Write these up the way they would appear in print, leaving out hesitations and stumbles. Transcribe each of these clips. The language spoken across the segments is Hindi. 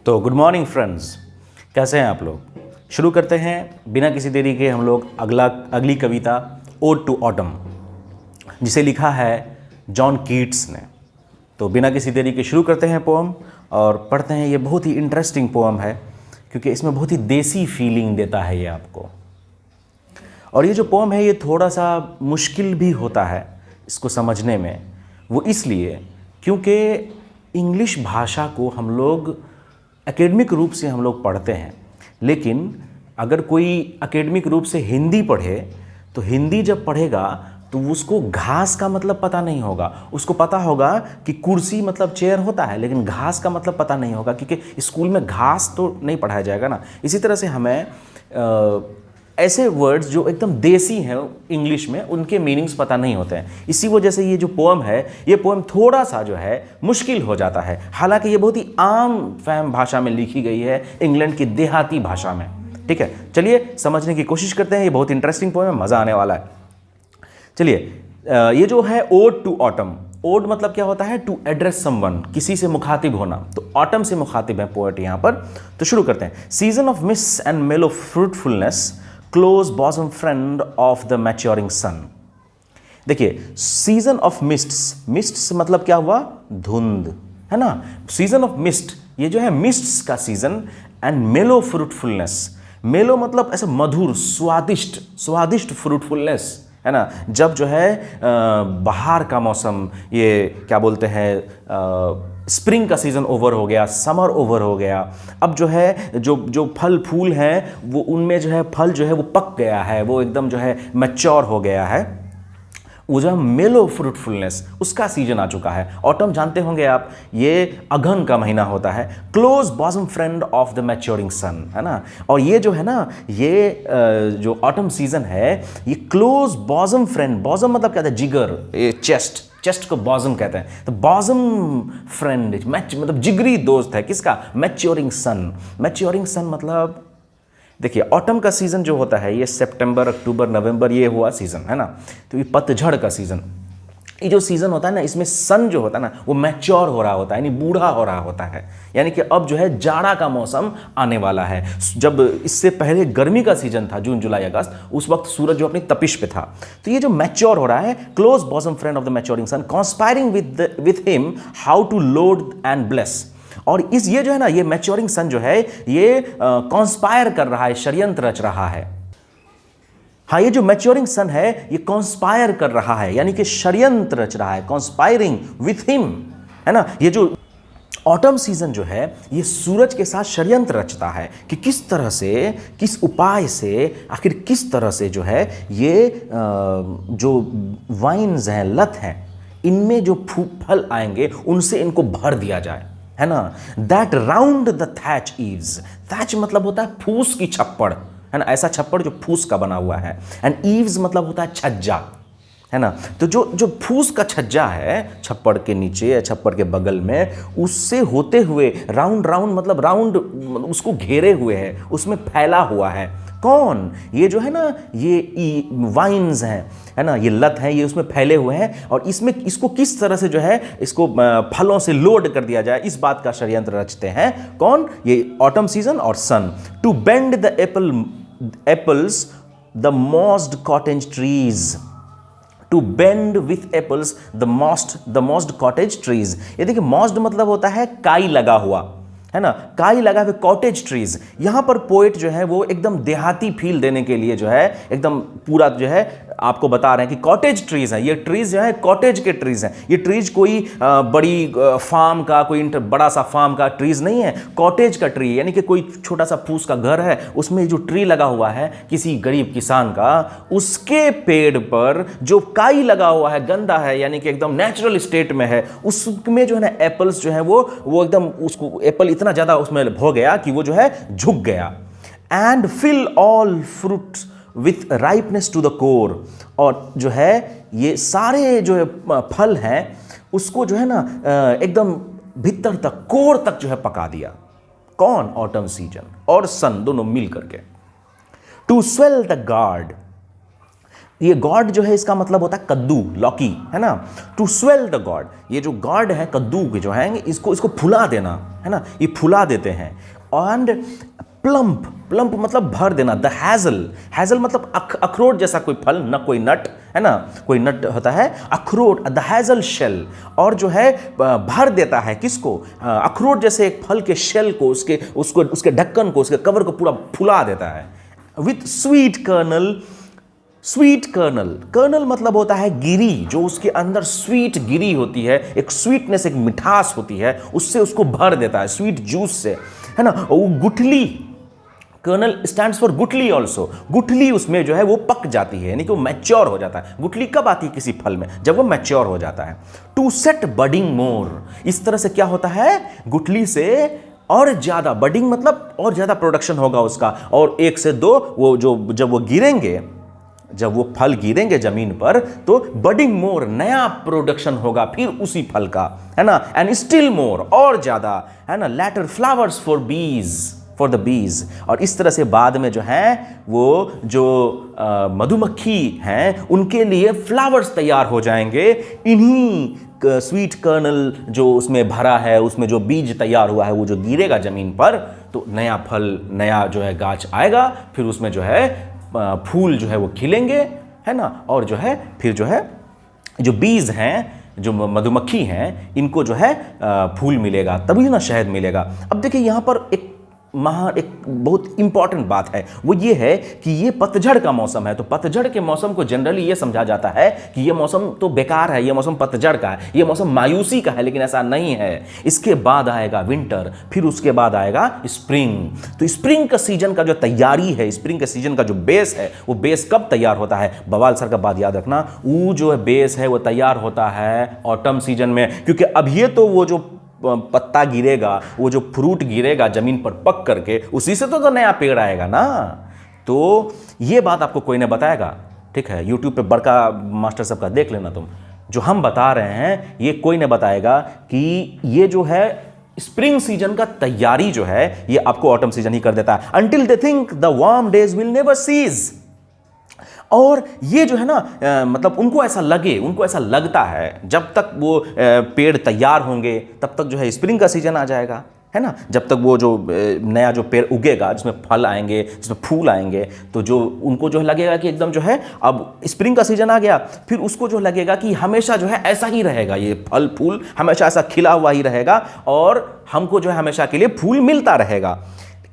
तो गुड मॉर्निंग फ्रेंड्स, कैसे हैं आप लोग। शुरू करते हैं बिना किसी देरी के। हम लोग अगली कविता ओड टू ऑटम, जिसे लिखा है जॉन कीट्स ने। तो बिना किसी देरी के शुरू करते हैं पोम और पढ़ते हैं। ये बहुत ही इंटरेस्टिंग पोम है क्योंकि इसमें बहुत ही देसी फीलिंग देता है ये आपको। और ये जो पोम है ये थोड़ा सा मुश्किल भी होता है इसको समझने में। वो इसलिए क्योंकि इंग्लिश भाषा को हम लोग एकेडमिक रूप से हम लोग पढ़ते हैं, लेकिन अगर कोई एकेडमिक रूप से हिंदी पढ़े तो हिंदी जब पढ़ेगा तो उसको घास का मतलब पता नहीं होगा। उसको पता होगा कि कुर्सी मतलब चेयर होता है, लेकिन घास का मतलब पता नहीं होगा क्योंकि स्कूल में घास तो नहीं पढ़ाया जाएगा ना। इसी तरह से हमें ऐसे वर्ड्स जो एकदम देसी हैं इंग्लिश में, उनके मीनिंग्स पता नहीं होते हैं। इसी वजह से ये जो पोएम है, ये पोएम थोड़ा सा जो है मुश्किल हो जाता है। हालांकि ये बहुत ही आम फहम भाषा में लिखी गई है, इंग्लैंड की देहाती भाषा में। ठीक है, चलिए समझने की कोशिश करते हैं। ये बहुत इंटरेस्टिंग पोएम है, मज़ा आने वाला है। चलिए, ये जो है ओड टू ऑटम। ओड मतलब क्या होता है? टू एड्रेस समवन, किसी से मुखातिब होना। तो ऑटम से मुखातिब है पोएट यहाँ पर। तो शुरू करते हैं। Season of mist and mellow fruitfulness, close bosom friend of the maturing sun. देखिए, सीजन ऑफ मिस्ट्स, मिस्ट्स मतलब क्या हुआ? धुंध, है ना। सीजन ऑफ मिस्ट, ये जो है मिस्ट्स का सीजन। एंड मेलो फ्रूटफुलनेस, मेलो मतलब ऐसे मधुर, स्वादिष्ट, स्वादिष्ट फ्रूटफुलनेस, है ना। जब जो है बाहर का मौसम, ये क्या बोलते हैं, स्प्रिंग का सीज़न ओवर हो गया, समर ओवर हो गया। अब जो है जो फल फूल हैं वो, उनमें जो है फल जो है वो पक गया है, वो एकदम जो है मैच्योर हो गया है। वो जो मेलो फ्रूटफुलनेस, उसका सीजन आ चुका है। ऑटम जानते होंगे आप, ये अगहन का महीना होता है। Close bosom friend of the maturing sun, है ना। और ये जो है ना, ये जो ऑटम सीजन है, ये क्लोज बॉसम फ्रेंड, बॉसम मतलब क्या था? जिगर, ये चेस्ट, चेस्ट को बॉसम कहते हैं। तो बॉसम फ्रेंड मतलब जिगरी दोस्त है किसका? मैच्योरिंग सन। मैच्योरिंग सन मतलब, देखिए ऑटम का सीज़न जो होता है ये सितंबर, अक्टूबर, नवंबर, ये हुआ सीज़न, है ना। तो ये पतझड़ का सीज़न, ये जो सीज़न होता है ना, इसमें सन जो होता है ना वो मैच्योर हो रहा होता है, यानी बूढ़ा हो रहा होता है। यानी कि अब जो है जाड़ा का मौसम आने वाला है। जब इससे पहले गर्मी का सीजन था, जून जुलाई अगस्त, उस वक्त सूरज जो अपनी तपिश पे था। तो ये जो मैच्योर हो रहा है, close bosom friend of the maturing sun, conspiring with him how to load and bless. और ये जो है ना, ये मैच्योरिंग सन जो है ये कॉन्स्पायर कर रहा है, षड्यंत्र रच रहा है। हाँ, ये जो मैच्योरिंग सन है ये कॉन्स्पायर कर रहा है, यानी कि षड्यंत्र रच रहा है, कॉन्स्पायरिंग विथ हिम, है ना। ये जो ऑटम सीजन जो है ये सूरज के साथ षड्यंत्र रचता है कि किस तरह से, किस उपाय से, आखिर किस तरह से जो है ये जो वाइन्स हैं, लत हैं, इनमें जो फल आएंगे उनसे इनको भर दिया जाए, है ना। That round the thatch eaves, thatch मतलब होता है फूस की छप्पड़, है ना, ऐसा छप्पड़ जो फूस का बना हुआ है। एंड ईव्स मतलब होता है छज्जा, है ना। तो जो फूस का छज्जा है छप्पड़ के नीचे या छप्पड़ के बगल में, उससे होते हुए राउंड, राउंड मतलब राउंड, उसको घेरे हुए है, उसमें फैला हुआ है। कौन? ये जो है ना, ये वाइन्स हैं, है ना, ये लत है, ये उसमें फैले हुए हैं। और इसमें इसको किस तरह से जो है इसको फलों से लोड कर दिया जाए, इस बात का षड्यंत्र रचते हैं। कौन? ये ऑटम सीजन और sun. To bend the apples the most cottage trees, to bend with apples the most cottage trees. ये देखिए, मोस्ट मतलब होता है काई लगा हुआ, है ना, काई लगा हुए कॉटेज ट्रीज। यहां पर पोएट जो है वो एकदम देहाती फील देने के लिए जो है एकदम पूरा जो है आपको बता रहे हैं कि कॉटेज ट्रीज है। ये ट्रीज जो है कॉटेज के ट्रीज हैं। ये ट्रीज कोई बड़ी फार्म का, कोई बड़ा सा फार्म का ट्रीज नहीं है, कॉटेज का ट्री, यानी कि कोई छोटा सा फूस का घर है, उसमें जो ट्री लगा हुआ है किसी गरीब किसान का, उसके पेड़ पर जो काई लगा हुआ है, गंदा है, यानी कि एकदम नेचुरल स्टेट में है, उसमें जो है ना एप्पल्स जो है वो एकदम, उसको एप्पल इतना ज्यादा उसमें हो गया कि वो जो है झुक गया। And fill all fruits with ripeness to the core, और जो है ये सारे जो है फल हैं उसको जो है ना एकदम भीतर तक, कोर तक जो है पका दिया। कौन? ऑटम सीजन और सन दोनों मिल करके। टू स्वेल द गार्ड ये गॉड जो है इसका मतलब होता है कद्दू, लौकी, है ना। टू स्वेल द गॉड, ये जो गॉड है कद्दू के जो है इसको फुला देना, है ना, ये फुला देते हैं। एंड प्लम्प, प्लम्प मतलब भर देना। द हैजल, हैजल मतलब अखरोट जैसा कोई फल, ना कोई नट, है ना, कोई नट होता है, अखरोट, द हैजल शेल, और जो है भर देता है किसको, अखरोट जैसे एक फल के शेल को, उसके ढक्कन को, उसके कवर को पूरा फुला देता है। With sweet kernel, sweet kernel, kernel मतलब होता है गिरी, जो उसके अंदर स्वीट गिरी होती है, एक स्वीटनेस, एक मिठास होती है, उससे उसको भर देता है, स्वीट जूस से, है ना। वो गुठली, कर्नल स्टैंड्स फॉर गुठली ऑल्सो, गुठली उसमें जो है वो पक जाती है, यानी कि वो मैच्योर हो जाता है। गुठली कब आती है किसी फल में, जब वो मैच्योर हो जाता है। टू सेट बडिंग मोर, इस तरह से क्या होता है, गुठली से और ज्यादा, बडिंग मतलब और ज्यादा प्रोडक्शन होगा उसका, और 1 से 2 वो जो जब वो गिरेंगे, जब वो फल गिरेंगे जमीन पर, तो बडिंग मोर, नया प्रोडक्शन होगा फिर उसी फल का, है ना। एंड स्टिल मोर, और ज्यादा, है ना। लैटर फ्लावर्स फॉर बीज, फॉर द बीज, और इस तरह से बाद में जो है वो जो मधुमक्खी हैं उनके लिए फ्लावर्स तैयार हो जाएंगे, इन्हीं स्वीट कर्नल जो उसमें भरा है, उसमें जो बीज तैयार हुआ है, वो जो गिरेगा जमीन पर, तो नया फल, नया जो है गाछ आएगा, फिर उसमें जो है फूल जो है वो खिलेंगे, है ना। और जो है फिर जो है जो बीज हैं, जो मधुमक्खी हैं, इनको जो है फूल मिलेगा, तभी ना शहद मिलेगा। अब देखिए यहाँ पर एक बहुत इंपॉर्टेंट बात है, वो ये है कि ये पतझड़ का मौसम है। तो पतझड़ के मौसम को जनरली ये समझा जाता है कि ये मौसम तो बेकार है, ये मौसम पतझड़ का है, ये मौसम मायूसी का है, लेकिन ऐसा नहीं है। इसके बाद आएगा विंटर, फिर उसके बाद आएगा स्प्रिंग। तो स्प्रिंग का सीजन का जो तैयारी है, स्प्रिंग के सीजन का जो बेस है, वो बेस कब तैयार होता है, बवाल सर का बात याद रखना, वो जो बेस है वो तैयार होता है ऑटम सीजन में, क्योंकि अभी तो वो जो पत्ता गिरेगा, वो जो फ्रूट गिरेगा जमीन पर पक करके, उसी से तो नया पेड़ आएगा ना। तो ये बात आपको कोई ने बताएगा, ठीक है, यूट्यूब पे बड़का मास्टर साहब का देख लेना तुम। जो हम बता रहे हैं ये कोई ने बताएगा कि ये जो है स्प्रिंग सीजन का तैयारी जो है ये आपको ऑटम सीजन ही कर देता है। Until they think the warm days will never cease, और ये जो है ना मतलब उनको ऐसा लगता है जब तक वो पेड़ तैयार होंगे तब तक जो है स्प्रिंग का सीजन आ जाएगा, है ना। जब तक वो जो नया जो पेड़ उगेगा, जिसमें फल आएंगे, जिसमें फूल आएंगे, तो जो उनको जो लगेगा कि एकदम जो है अब स्प्रिंग का सीजन आ गया, फिर उसको जो लगेगा कि हमेशा जो है ऐसा ही रहेगा, ये फल फूल हमेशा ऐसा खिला हुआ ही रहेगा, और हमको जो है हमेशा के लिए फूल मिलता रहेगा।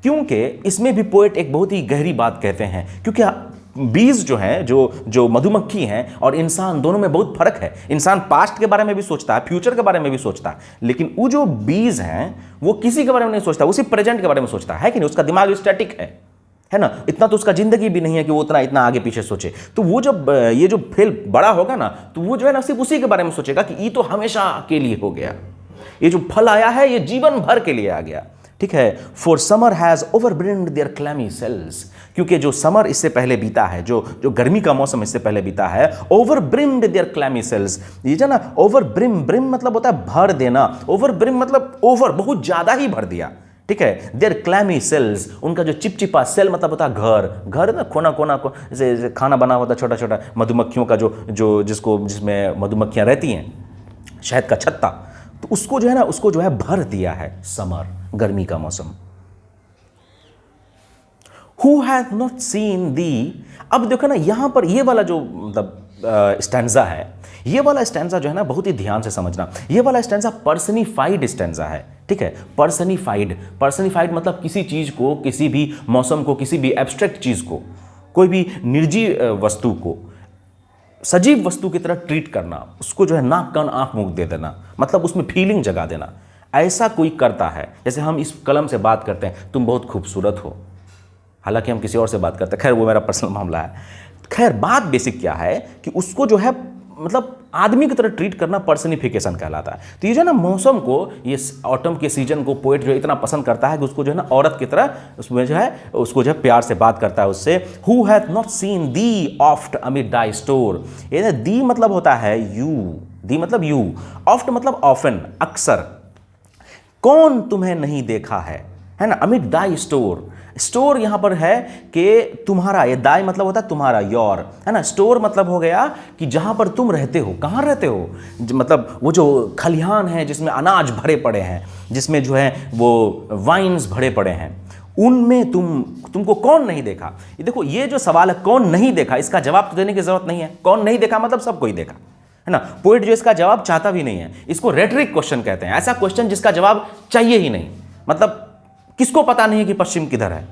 क्योंकि इसमें भी पोएट एक बहुत ही गहरी बात कहते हैं, क्योंकि बीज जो हैं, जो मधुमक्खी हैं और इंसान, दोनों में बहुत फर्क है। इंसान पास्ट के बारे में भी सोचता है, फ्यूचर के बारे में भी सोचता है, लेकिन वो जो बीज हैं वो किसी के बारे में नहीं सोचता, वो सिर्फ प्रेजेंट के बारे में सोचता है कि नहीं। उसका दिमाग स्टैटिक है ना, इतना तो उसका जिंदगी भी नहीं है कि वो इतना आगे पीछे सोचे। तो वो जब ये जो फल बड़ा होगा ना, तो वो जो है ना सिर्फ उसी के बारे में सोचेगा कि ये तो हमेशा के लिए हो गया, ये जो फल आया है ये जीवन भर के लिए आ गया, ठीक है। For summer has overbrimmed their clammy cells, क्योंकि जो समर इससे पहले बीता है, जो गर्मी का मौसम इससे पहले बीता है, ओवरब्रिम्ड देयर क्लैमी सेल्स, ये जो ना ओवरब्रिम, ब्रिम मतलब होता है भर देना, ओवरब्रिम मतलब ओवर, बहुत ज्यादा ही भर दिया, ठीक है। देयर क्लैमी सेल्स, उनका जो चिपचिपा, सेल मतलब होता है घर ना, कोना कोना को जैसे खाना बना होता है छोटा छोटा, मधुमक्खियों का जिसमें मधुमक्खियां रहती हैं, शहद का छत्ता, तो उसको जो है ना, उसको जो है भर दिया है समर, गर्मी का मौसम। Who hath not seen thee, अब देखो ना यहां पर ये वाला जो मतलब स्टैंजा है, ये वाला स्टैंजा जो है ना बहुत ही ध्यान से समझना। ये वाला स्टैंजा पर्सनिफाइड स्टैंजा है, ठीक है। पर्सनिफाइड मतलब किसी चीज को, किसी भी मौसम को, किसी भी एब्स्ट्रैक्ट चीज को, कोई भी निर्जीव वस्तु को सजीव वस्तु की तरह ट्रीट करना, उसको जो है नाक कान आंख मुंह दे देना, मतलब उसमें फीलिंग जगा देना। ऐसा कोई करता है, जैसे हम इस कलम से बात करते हैं, तुम बहुत खूबसूरत हो, हालांकि हम किसी और से बात करते हैं, खैर वो मेरा पर्सनल मामला है। खैर बात बेसिक क्या है कि उसको जो है मतलब आदमी की तरह ट्रीट करना पर्सनिफिकेशन कहलाता है। तो ये जो है ना मौसम को, ये ऑटम के सीजन को पोएट जो है इतना पसंद करता है कि उसको जो है ना औरत की तरह उसमें जो है उसको जो है प्यार से बात करता है उससे। Who hath not seen the oft amid Dai store, ये दी मतलब होता है यू, दी मतलब यू, ऑफ्ट मतलब ऑफन, अक्सर। कौन तुम्हें नहीं देखा है है ना, अमिट दाई स्टोर। स्टोर यहां पर है कि तुम्हारा, ये दाई मतलब होता है तुम्हारा, योर, है ना। स्टोर मतलब हो गया कि जहां पर तुम रहते हो। कहां रहते हो, मतलब वो जो खलिहान है जिसमें अनाज भरे पड़े हैं, जिसमें जो है वो वाइन्स भरे पड़े हैं, उनमें तुमको कौन नहीं देखा। ये देखो, ये जो सवाल है कौन नहीं देखा, इसका जवाब तो देने की जरूरत नहीं है। कौन नहीं देखा मतलब सब कोई देखा, है ना। पोएट जो इसका जवाब चाहता भी नहीं है, इसको रेटरिक क्वेश्चन कहते हैं। ऐसा क्वेश्चन जिसका जवाब चाहिए ही नहीं, मतलब किसको पता नहीं है कि पश्चिम किधर है,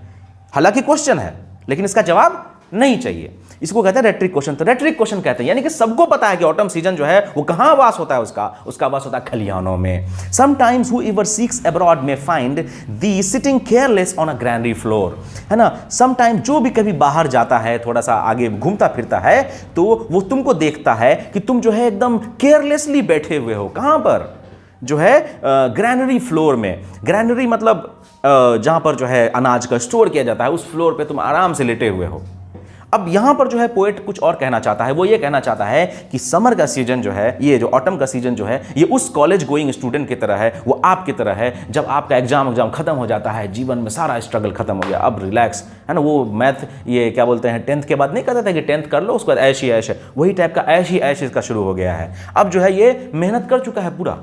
हालांकि क्वेश्चन है लेकिन इसका जवाब नहीं चाहिए, इसको कहते हैं रेटरिक क्वेश्चन। तो रेटरिक क्वेश्चन कहते हैं यानी कि सबको पता है कि ऑटम सीजन जो है वो कहां वास होता है, उसका वास होता है खलिहानों में। समटाइम्स हूएवर सीक्स अब्रॉड में find the sitting careless on a granary floor, है ना। समटाइम जो भी कभी बाहर जाता है, थोड़ा सा आगे घूमता फिरता है, तो वो तुमको देखता है कि तुम जो है एकदम केयरलेसली बैठे हुए हो। कहां पर, जो है ग्रैनरी फ्लोर में। ग्रैनरी मतलब जहां पर जो है अनाज का स्टोर किया जाता है, उस फ्लोर पे तुम आराम से लेटे हुए हो। अब यहां पर जो है पोएट कुछ और कहना चाहता है। वो ये कहना चाहता है कि समर का सीजन जो है, ये जो ऑटम का सीजन जो है, ये उस कॉलेज गोइंग स्टूडेंट की तरह है, वो आपकी तरह है। जब आपका एग्जाम खत्म हो जाता है, जीवन में सारा स्ट्रगल खत्म हो गया, अब रिलैक्स, है ना। वो मैथ, ये क्या बोलते हैं, 10th के बाद नहीं कहते थे कि 10th कर लो उसके बाद ऐश ही ऐश है, वही टाइप का ऐश ही ऐश इसका शुरू हो गया है। अब जो है ये मेहनत कर चुका है, पूरा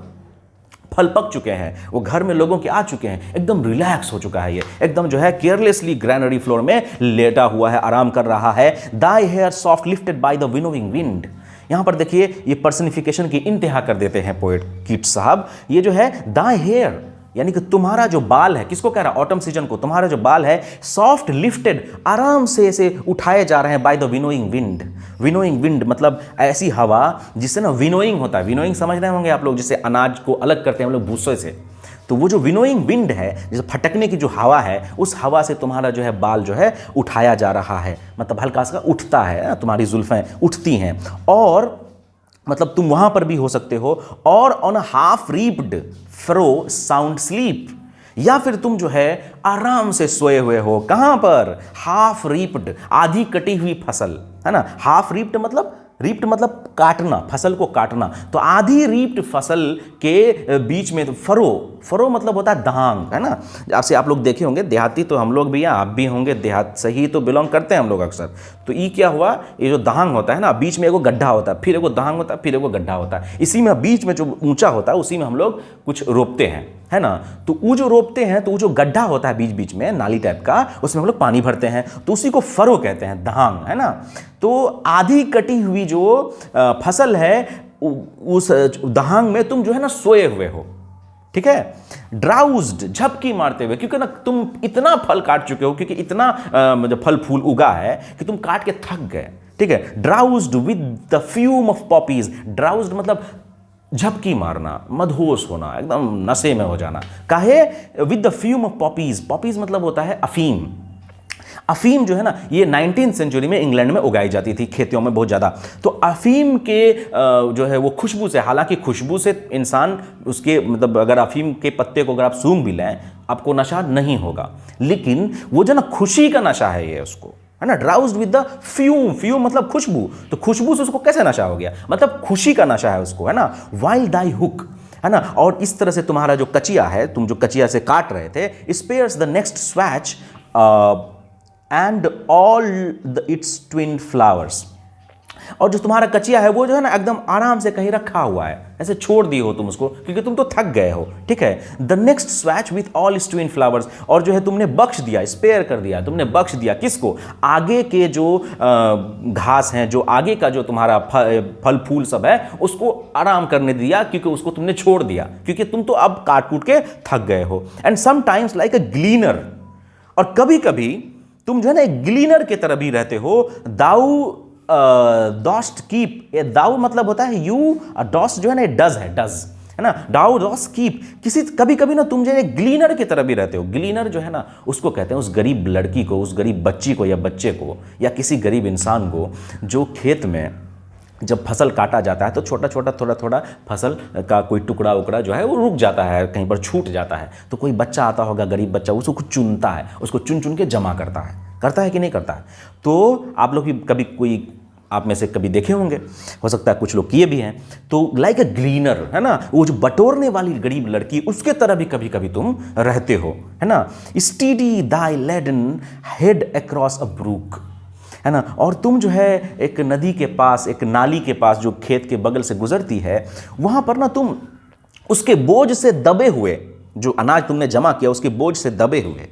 फल पक चुके हैं, वो घर में लोगों के आ चुके हैं, एकदम रिलैक्स हो चुका है, ये एकदम जो है केयरलेसली ग्रैनरी फ्लोर में लेटा हुआ है, आराम कर रहा है। Thy hair soft lifted by the winnowing wind. यहां पर देखिए ये पर्सनिफिकेशन की इंतहा कर देते हैं पोएट कीट्स साहब। ये जो है दाई हेयर यानी कि तुम्हारा जो बाल है, किसको कह रहा है, ऑटम सीजन को, तुम्हारा जो बाल है सॉफ्ट लिफ्टेड, आराम से ऐसे उठाए जा रहे हैं bye the winnowing wind. Winnowing wind मतलब ऐसी हवा जिससे ना विनोइंग होता है, विनोइंग समझ रहे होंगे आप लोग, जिससे अनाज को अलग करते हैं हम लोग भूसे से। तो वो जो विनोइंग विंड है, जैसे फटकने की जो हवा है, उस हवा से तुम्हारा जो है बाल जो है उठाया जा रहा है, मतलब हल्का सा उठता है, तुम्हारी जुल्फें उठती हैं, और मतलब तुम वहां पर भी हो सकते हो। और on a half reaped furrow sound sleep, या फिर तुम जो है आराम से सोए हुए हो। कहां पर, हाफ रीप्ड, आधी कटी हुई फसल, है ना। हाफ रीप्ड मतलब, रीप्ड मतलब काटना, फसल को काटना, तो आधी रीप्ड फसल के बीच में तो फरो मतलब होता है दहांग, है ना। आपसे आप लोग देखे होंगे, देहाती तो हम लोग भी हैं, आप भी होंगे, देहात से ही तो बिलोंग करते हैं हम लोग अक्सर। तो ये क्या हुआ, ये जो दहांग होता है ना, बीच में एगो गड्ढा होता है, फिर एगो दहांग होता है, फिर एगो गड्ढा होता है, इसी में बीच में जो ऊंचा होता है उसी में हम लोग कुछ रोपते हैं, है ना। तो वो जो रोपते हैं, तो वो जो गड्ढा होता है बीच बीच में नाली टाइप का, उसमें हम लोग पानी भरते हैं, तो उसी को फरो कहते हैं, दहांग, है ना। तो आधी कटी हुई जो फसल है, उस दहांग में तुम जो है ना सोए हुए हो, ठीक है। ड्राउज्ड, झपकी मारते हुए, क्योंकि ना तुम इतना फल काट चुके हो, क्योंकि इतना फल फूल उगा है कि तुम काट के थक गए, ठीक है। Drowsed with the fume of poppies, drowsed मतलब झपकी मारना, मदहोश होना, एकदम नशे में हो जाना। काहे, with the fume of poppies, poppies मतलब होता है अफीम। अफीम जो है ना, ये 19th सेंचुरी में इंग्लैंड में उगाई जाती थी खेतों में बहुत ज़्यादा। तो अफीम के जो है वो खुशबू से, हालांकि खुशबू से इंसान उसके मतलब अगर अफीम के पत्ते को अगर आप सूंघ भी लें आपको नशा नहीं होगा, लेकिन वो जो ना खुशी का नशा है ये उसको, है ना। ड्राउज्ड विद द फ्यूम, फ्यूम मतलब खुशबू, तो खुशबू से उसको कैसे नशा हो गया, मतलब खुशी का नशा है उसको, है ना। वाइल दाई हुक, है ना। और इस तरह से तुम्हारा जो कचिया है, तुम जो कचिया से काट रहे थे, spares the next swath and all its twined flowers, और जो तुम्हारा कचिया है वो जो है ना एकदम आराम से कहीं रखा हुआ है, ऐसे छोड़ दिए हो तुम उसको, क्योंकि तुम तो थक गए हो, ठीक है। The next swatch with all its twined flowers, और जो है तुमने बख्श दिया, स्पेयर कर दिया, तुमने बख्श दिया किसको, आगे के जो घास हैं, जो आगे का जो तुम्हारा फल फूल सब है, उसको आराम करने दिया, क्योंकि उसको तुमने छोड़ दिया, क्योंकि तुम तो अब काट कूट के थक गए हो। एंड समटाइम्स लाइक अ ग्लीनर, और कभी कभी तुम जो है ना एक ग्लीनर की तरह भी रहते हो। दाऊ डॉस्ट कीप, ये दाऊ मतलब होता है यू, डॉस्ट जो है ना डज है, डज, है ना। दाऊ डॉस्ट कीप, किसी कभी कभी ना तुम जो है ग्लीनर की तरह भी रहते हो। ग्लीनर जो है ना उसको कहते हैं उस गरीब लड़की को, उस गरीब बच्ची को या बच्चे को, या किसी गरीब इंसान को जो खेत में जब फसल काटा जाता है तो छोटा छोटा थोड़ा थोड़ा फसल का कोई टुकड़ा उकड़ा जो है वो रुक जाता है, कहीं पर छूट जाता है, तो कोई बच्चा आता होगा, गरीब बच्चा, उसको कुछ चुनता है, उसको चुन चुन के जमा करता है कि नहीं करता है। तो आप लोग भी कभी कोई आप में से कभी देखे होंगे, हो सकता है कुछ लोग किए भी हैं। तो लाइक अ ग्लीनर, है ना, वो जो बटोरने वाली गरीब लड़की, उसके तरह भी कभी कभी तुम रहते हो, है ना। Steady thy laden head across a brook, है ना, और तुम जो है एक नदी के पास, एक नाली के पास जो खेत के बगल से गुजरती है, वहां पर ना तुम उसके बोझ से दबे हुए, जो अनाज तुमने जमा किया उसके बोझ से दबे हुए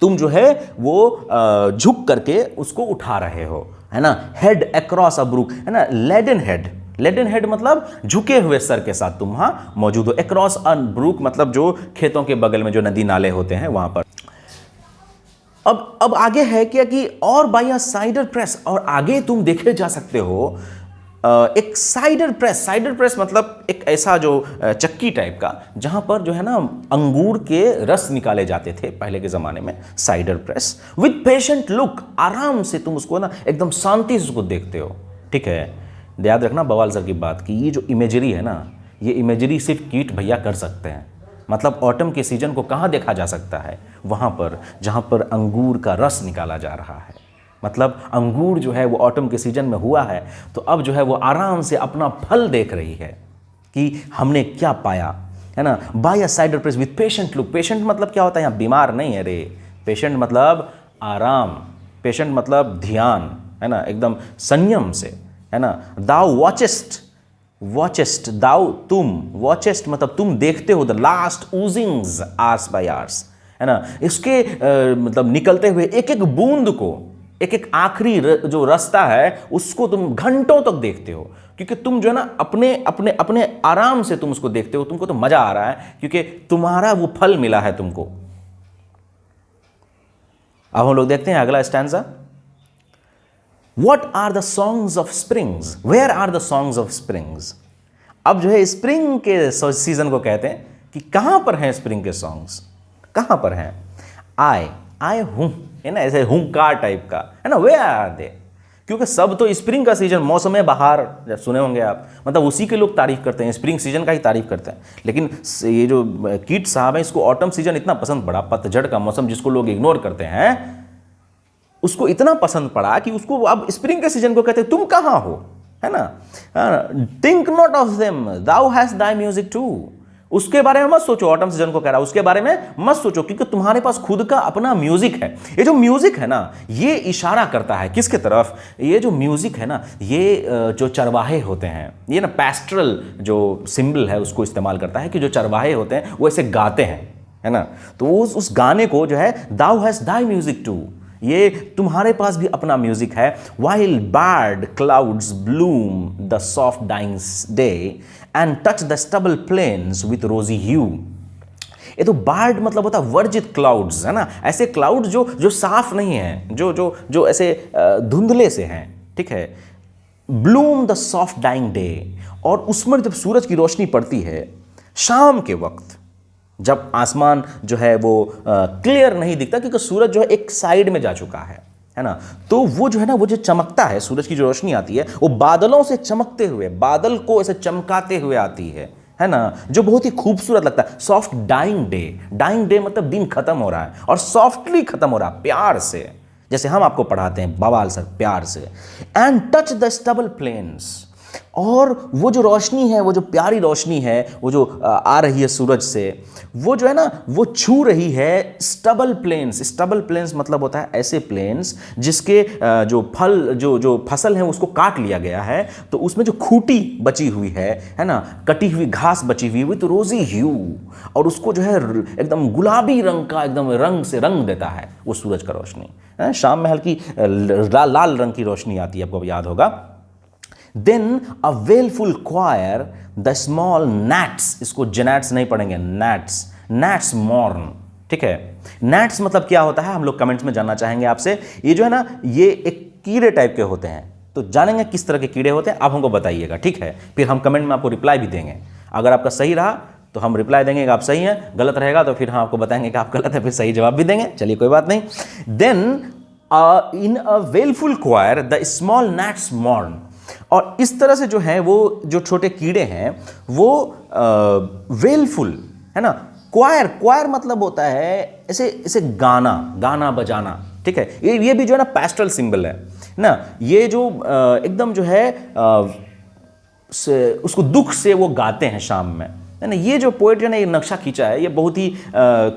तुम जो है वो झुक करके उसको उठा रहे हो, है ना। हेड अक्रॉस अ ब्रूक, है ना, लेडन हेड, लेडन हेड मतलब झुके हुए सर के साथ तुम वहां मौजूद हो। अक्रॉस अ ब्रूक मतलब जो खेतों के बगल में जो नदी नाले होते हैं वहां पर। अब आगे है क्या कि और बाय अ साइडर प्रेस, और आगे तुम देखे जा सकते हो एक साइडर प्रेस। साइडर प्रेस मतलब एक ऐसा जो चक्की टाइप का, जहां पर जो है ना अंगूर के रस निकाले जाते थे पहले के ज़माने में, cider press. With patient look, आराम से तुम उसको ना एकदम शांति से उसको देखते हो, ठीक है। याद रखना बवाल सर की बात कि ये जो इमेजरी है ना, ये इमेजरी सिर्फ कीट भैया कर सकते हैं। मतलब ऑटम के सीजन को कहाँ देखा जा सकता है? वहाँ पर जहाँ पर अंगूर का रस निकाला जा रहा है। मतलब अंगूर जो है वो ऑटम के सीजन में हुआ है, तो अब जो है वो आराम से अपना फल देख रही है कि हमने क्या पाया, है ना। By a cider press with patient look. Patient मतलब क्या होता है? यहाँ बीमार नहीं है रे, पेशेंट मतलब आराम, पेशेंट मतलब ध्यान, है ना, एकदम संयम से, है ना। दाउ वॉचेस्ट, वॉचेस्ट दाउ तुम, वॉचेस्ट मतलब तुम देखते हो, the last oozings hours by hours, है ना। इसके मतलब निकलते हुए एक एक बूंद को, एक एक आखिरी जो रास्ता है उसको तुम घंटों तक देखते हो, क्योंकि तुम जो है ना अपने अपने अपने आराम से तुम उसको देखते हो, तुमको तो मजा आ रहा है क्योंकि तुम्हारा वो फल मिला है तुमको। अब हम लोग देखते हैं अगला stanza. What are the songs of springs? Where are the songs of springs? अब जो है स्प्रिंग के सीजन को कहते हैं कि कहां पर हैं स्प्रिंग के सॉन्ग्स, कहां पर हैं? आए हूं, है ना, ऐसे हुंकार टाइप का, है ना। वे आर दे, क्योंकि सब तो स्प्रिंग का सीजन, मौसम बहार जब सुने होंगे आप, मतलब उसी के लोग तारीफ करते हैं, स्प्रिंग सीजन का ही तारीफ करते हैं। लेकिन ये जो कीट साहब हैं इसको ऑटम सीजन इतना पसंद पड़ा, पतझड़ का मौसम जिसको लोग इग्नोर करते हैं, उसको इतना पसंद पड़ा कि उसको अब स्प्रिंग के सीजन को कहते हैं तुम कहां हो, है ना। Think not of them, thou has thy music too. उसके बारे में मत सोचो, ऑटम सीजन को कह रहा है उसके बारे में मत सोचो, क्योंकि तुम्हारे पास खुद का अपना म्यूजिक है। ये जो म्यूजिक है ना, ये इशारा करता है किसके तरफ? ये जो म्यूजिक है ना, ये जो चरवाहे होते हैं, ये ना पैस्ट्रल जो सिंबल है उसको इस्तेमाल करता है कि जो चरवाहे होते हैं वो ऐसे गाते हैं, है ना। तो उस गाने को जो है thou has thy music too, ये तुम्हारे पास भी अपना म्यूजिक है। While barred clouds bloom the soft dying day and touch the stubble plains with rosy hue. ये तो बार्ड मतलब होता है वर्जित क्लाउड्स, है ना, ऐसे क्लाउड्स जो साफ नहीं है, जो ऐसे धुंधले से हैं, ठीक है। Bloom the soft dying day, और उसमें जब सूरज की रोशनी पड़ती है शाम के वक्त, जब आसमान जो है वो क्लियर नहीं दिखता क्योंकि सूरज जो है एक साइड में जा चुका है ना, तो वो जो है ना वो जो चमकता है, सूरज की जो रोशनी आती है वो बादलों से चमकते हुए, बादल को ऐसे चमकाते हुए आती है ना, जो बहुत ही खूबसूरत लगता है। Soft dying day, dying day मतलब दिन खत्म हो रहा है, और सॉफ्टली खत्म हो रहा है, प्यार से, जैसे हम आपको पढ़ाते हैं बवाल सर, प्यार से। And touch the stubble plains, और वो जो रोशनी है, वो जो प्यारी रोशनी है, वो जो आ रही है सूरज से, वो जो है ना वो छू रही है स्टबल प्लेन्स। स्टबल प्लेन्स मतलब होता है ऐसे प्लेन्स जिसके जो फल जो फसल है उसको काट लिया गया है, तो उसमें जो खूंटी बची हुई है ना, कटी हुई घास बची हुई विथ रोजी ह्यू, और उसको जो है एकदम गुलाबी रंग का एकदम रंग से रंग देता है वो सूरज का रोशनी। शाम में हल्की लाल रंग की रोशनी आती है, आपको याद होगा। Then a wailful choir, the small gnats, इसको जनैट्स नहीं पढ़ेंगे, gnats mourn, ठीक है। gnats मतलब क्या होता है हम लोग कमेंट्स में जानना चाहेंगे आपसे। ये जो है ना ये एक कीड़े टाइप के होते हैं, तो जानेंगे किस तरह के कीड़े होते हैं, आप हमको बताइएगा, ठीक है। फिर हम कमेंट में आपको रिप्लाई भी देंगे, अगर आपका सही रहा तो हम रिप्लाई देंगे कि आप सही हैं, गलत रहेगा तो फिर हम आपको बताएंगे कि आप गलत है, फिर सही जवाब भी देंगे, चलिए कोई बात नहीं। Then in a wailful choir the small gnats mourn, और इस तरह से जो है वो जो छोटे कीड़े हैं वो वेलफुल, है ना, क्वायर, क्वायर मतलब होता है ऐसे ऐसे गाना, गाना बजाना, ठीक है। ये भी जो है ना पैस्टल सिंबल है ना, ये जो एकदम जो है उसको दुख से वो गाते हैं शाम में, है ना। ये जो पोएट जो है ना ये नक्शा खींचा है, ये बहुत ही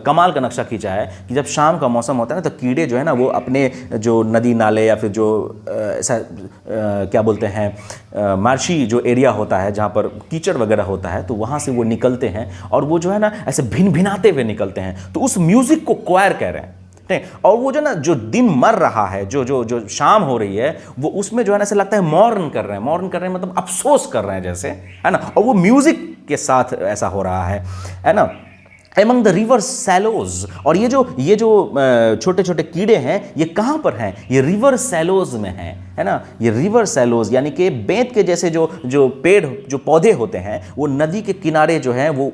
कमाल का नक्शा खींचा है कि जब शाम का मौसम होता है ना तो कीड़े जो है ना वो अपने जो नदी नाले या फिर जो ऐसा क्या बोलते हैं मार्शी जो एरिया होता है जहाँ पर कीचड़ वगैरह होता है, तो वहाँ से वो निकलते हैं और वो जो है ना ऐसे भिन भिनाते हुए निकलते हैं, तो उस म्यूज़िक को क्वायर कह रहे हैं। और वो जो ना जो दिन मर रहा है, जो जो जो शाम हो रही है, वो उसमें जो है ना ऐसा लगता है मॉर्न कर रहे हैं, मॉर्न कर रहे हैं मतलब अफसोस कर रहे हैं जैसे, है ना। और वो म्यूजिक के साथ ऐसा हो रहा है ना। एमंग द रिवर सैलोज, और ये जो छोटे छोटे कीड़े हैं ये कहाँ पर हैं, ये रिवर सैलोज में हैं, है ना। ये रिवर सैलोज यानी कि बेंत के जैसे जो पेड़ जो पौधे होते हैं वो नदी के किनारे जो हैं वो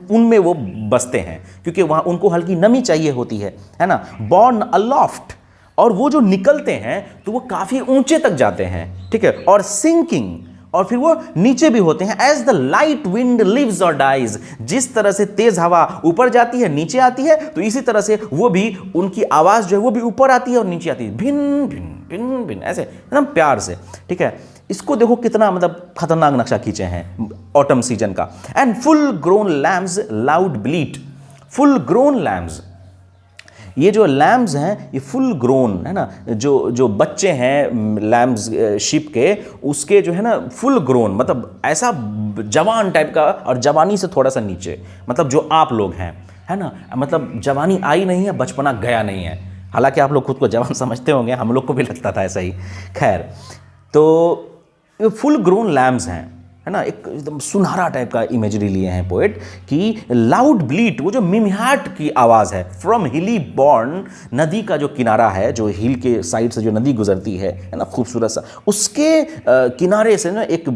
उनमें वो बसते हैं, क्योंकि वहाँ उनको हल्की नमी चाहिए होती है ना। बॉर्न अलॉफ्ट, और वो जो निकलते हैं तो वो काफ़ी ऊंचे तक जाते हैं, ठीक है। और सिंकिंग, और फिर वो नीचे भी होते हैं। As the light wind lives और डाइज, जिस तरह से तेज हवा ऊपर जाती है नीचे आती है, तो इसी तरह से वो भी उनकी आवाज़ जो है वो भी ऊपर आती है और नीचे आती है, भिन भिन भिन भिन, ऐसे एकदम प्यार से, ठीक है। इसको देखो कितना मतलब खतरनाक नक्शा खींचे हैं ऑटम सीजन का। And full grown lambs loud bleat, full grown lambs, ये जो लैम्स हैं ये फुल ग्रोन है ना, जो बच्चे हैं लैम्स शिप के, उसके जो है ना फुल ग्रोन मतलब ऐसा जवान टाइप का, और जवानी से थोड़ा सा नीचे, मतलब जो आप लोग हैं, है ना, मतलब जवानी आई नहीं है, बचपना गया नहीं है। हालांकि आप लोग खुद को जवान समझते होंगे, हम लोग को भी लगता था ऐसा ही। खैर, तो फुल ग्रोन लैम्स हैं, है ना। एक एकदम सुनहरा टाइप का इमेजरी लिए हैं पोएट कि लाउड ब्लीट, वो जो मिमहाट की आवाज़ है, फ्रॉम हिली बॉर्न, नदी का जो किनारा है, जो हिल के साइड से जो नदी गुजरती है ना, खूबसूरत सा, उसके किनारे से ना एक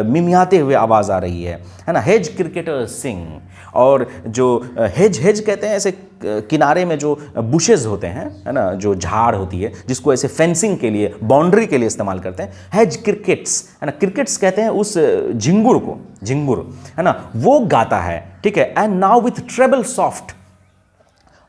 मिमियाते हुए आवाज़ आ रही है ना। हेज क्रिकेटर सिंग, और जो हेज हेज कहते हैं ऐसे किनारे में जो बुशेज होते हैं, है ना, जो झाड़ होती है जिसको ऐसे फेंसिंग के लिए, बाउंड्री के लिए इस्तेमाल करते हैं। हेज क्रिकेट्स, है ना, क्रिकेट्स कहते हैं उस झिंगुर को, झिंगुर, है ना, वो गाता है, ठीक है। And now with treble soft,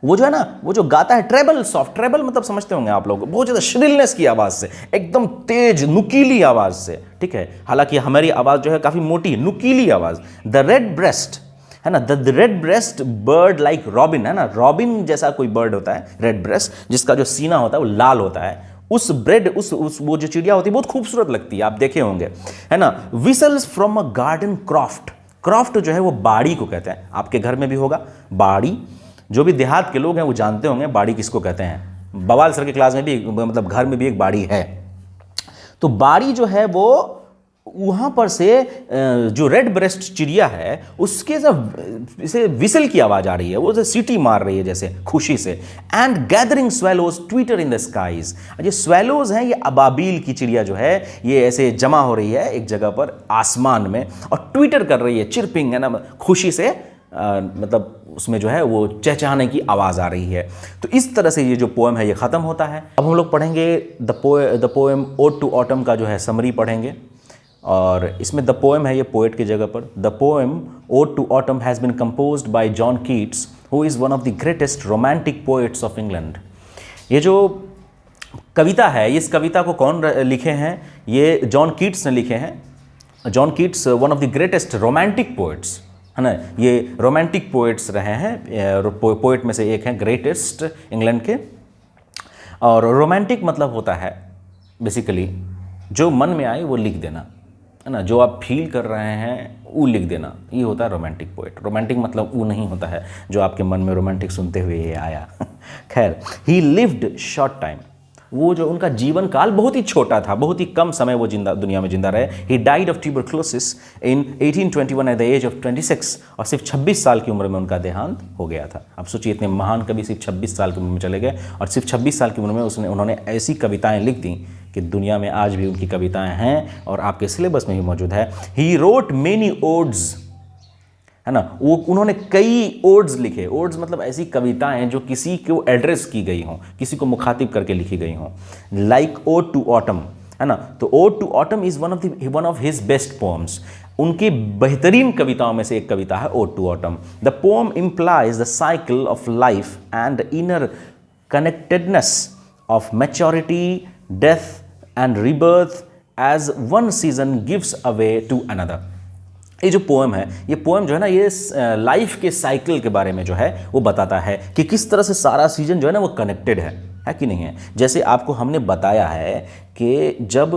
वो जो है ना वो जो गाता है ट्रेबल सॉफ्ट, ट्रेबल मतलब समझते होंगे आप लोग, बहुत ज़्यादा श्रिलनेस की आवाज़ से, एकदम तेज नुकीली आवाज़ से, ठीक है। हालांकि हमारी आवाज़ जो है काफ़ी मोटी नुकीली आवाज़। द रेड ब्रेस्ट, है ना, the red breast bird like robin, है ना, रॉबिन जैसा कोई बर्ड होता है रेड ब्रेस्ट, जिसका जो सीना होता है वो लाल होता है। उस ब्रेड उस वो जो चिड़िया होती है बहुत खूबसूरत लगती है, आप देखे होंगे, है ना। Whistles from a garden croft, croft जो है वो बाड़ी को कहते हैं, आपके घर में भी होगा बाड़ी, जो भी देहात के लोग हैं वो जानते होंगे बाड़ी किसको कहते हैं। बवाल सर की क्लास में भी मतलब घर में भी एक बाड़ी है। तो बाड़ी जो है वो वहाँ पर से जो रेड ब्रेस्ट चिड़िया है उसके जब इसे विसल की आवाज़ आ रही है, वो सीटी मार रही है जैसे खुशी से। And gathering swallows twitter in the skies, ये स्वेलोज हैं, ये अबाबील की चिड़िया जो है ये ऐसे जमा हो रही है एक जगह पर आसमान में और ट्विटर कर रही है, चिरपिंग, है ना, खुशी से मतलब उसमें जो है वो चहचहाने की आवाज़ आ रही है। तो इस तरह से ये जो पोएम है ये ख़त्म होता है। अब हम लोग पढ़ेंगे the poem ode to autumn का जो है समरी पढ़ेंगे, और इसमें द पोएम है ये पोएट की जगह पर। The poem ode to autumn has been composed by John Keats who is one of the greatest romantic poets of England. ये जो कविता है, इस कविता को कौन लिखे हैं, ये जॉन कीट्स ने लिखे हैं। John Keats one of the greatest romantic poets, है ना, ये रोमांटिक पोएट्स रहे हैं, पोएट में से एक हैं ग्रेटेस्ट इंग्लैंड के। और रोमांटिक मतलब होता है बेसिकली जो मन में आए वो लिख देना, है ना, जो आप फील कर रहे हैं वो लिख देना, ये होता है रोमांटिक पोएट। रोमांटिक मतलब वो नहीं होता है जो आपके मन में रोमांटिक सुनते हुए ये आया। खैर, ही लिव्ड शॉर्ट टाइम, वो जो उनका जीवन काल बहुत ही छोटा था, बहुत ही कम समय वो दुनिया में जिंदा रहे। He died of tuberculosis in 1821 at the age of 26, और सिर्फ 26 साल की उम्र में उनका देहांत हो गया था। अब सोचिए इतने महान कवि सिर्फ 26 साल की उम्र में चले गए, और सिर्फ 26 साल की उम्र में उन्होंने ऐसी कविताएं लिख दी कि दुनिया में आज भी उनकी कविताएं हैं और आपके सिलेबस में भी मौजूद है। ही रोट मेनी ओड्स, है ना, वो उन्होंने कई ओड्स लिखे। ओड्स मतलब ऐसी कविताएं जो किसी को एड्रेस की गई हों, किसी को मुखातिब करके लिखी गई हों। लाइक ओड टू ऑटम, है ना। तो ode to autumn is one of his best poems, उनकी बेहतरीन कविताओं में से एक कविता है ode to autumn. The poem implies the cycle of life and inner connectedness of maturity, death and rebirth as one season gives away to another. ये जो पोएम है, ये पोएम जो है ना, ये लाइफ के साइकिल के बारे में जो है वो बताता है कि किस तरह से सारा सीजन जो है ना वो कनेक्टेड है कि नहीं है। जैसे आपको हमने बताया है कि जब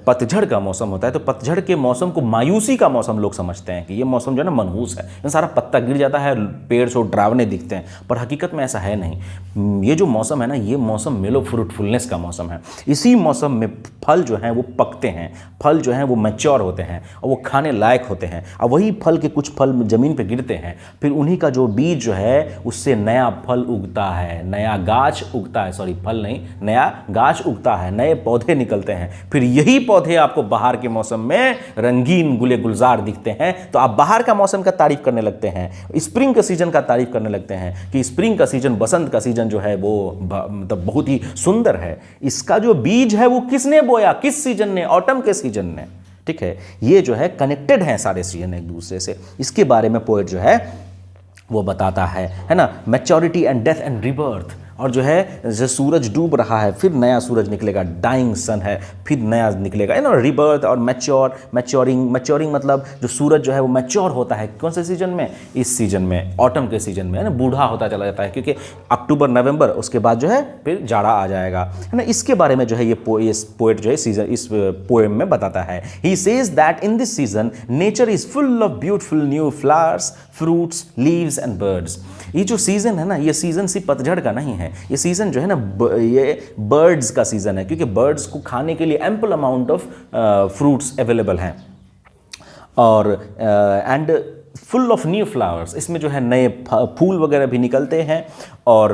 पतझड़ का मौसम होता है तो पतझड़ के मौसम को मायूसी का मौसम लोग समझते हैं कि ये मौसम जो है ना मनहूस है, सारा पत्ता गिर जाता है, पेड़ से डरावने दिखते हैं, पर हकीकत में ऐसा है नहीं। ये जो मौसम है ना, ये मौसम मेलो फ्रूटफुलनेस का मौसम है। इसी मौसम में फल जो हैं वो पकते हैं, फल जो हैं वो मैच्योर होते हैं और वो खाने लायक होते हैं, और वही फल के कुछ फल ज़मीन पर गिरते हैं, फिर उन्हीं का जो बीज जो है उससे नया फल उगता है, नया गाछ उगता है, सॉरी फल नहीं, नया गाछ उगता है, नए पौधे निकलते हैं, फिर यही पौधे आपको बाहर के मौसम में रंगीन गुले गुलजार दिखते हैं, तो आप बाहर का मौसम का तारीफ करने लगते हैं, स्प्रिंग का सीजन का तारीफ करने लगते हैं कि स्प्रिंग का सीजन, बसंत का सीजन जो है वो मतलब बहुत ही सुंदर है। इसका जो बीज है वो किसने बोया, किस सीजन ने, ऑटम के सीजन ने, ठीक है। ये जो है कनेक्टेड हैं सारे सीजन एक दूसरे से, इसके बारे में पोएट जो है वो बताता है ना। Maturity and death and rebirth, और जो है जैसे सूरज डूब रहा है फिर नया सूरज निकलेगा, डाइंग सन है फिर नया निकलेगा, है ना। रिबर्थ और मैच्योरिंग मतलब जो सूरज जो है वो मैच्योर होता है कौन से सीजन में, इस सीजन में, ऑटम के सीजन में, है ना। बूढ़ा होता चला जाता है क्योंकि अक्टूबर नवंबर उसके बाद जो है फिर जाड़ा आ जाएगा, है ना। इसके बारे में जो है ये पोएट जो है सीजन इस पोएम में बताता है। He says that in this season nature is full of beautiful new flowers, fruits, leaves and birds. ये जो सीज़न है ना, ये सीज़न सिर्फ पतझड़ का नहीं है, ये सीज़न जो है ना ये बर्ड्स का सीज़न है, क्योंकि बर्ड्स को खाने के लिए ample amount of fruits available हैं, और and full of new flowers, इसमें जो है नए फूल वगैरह भी निकलते हैं, और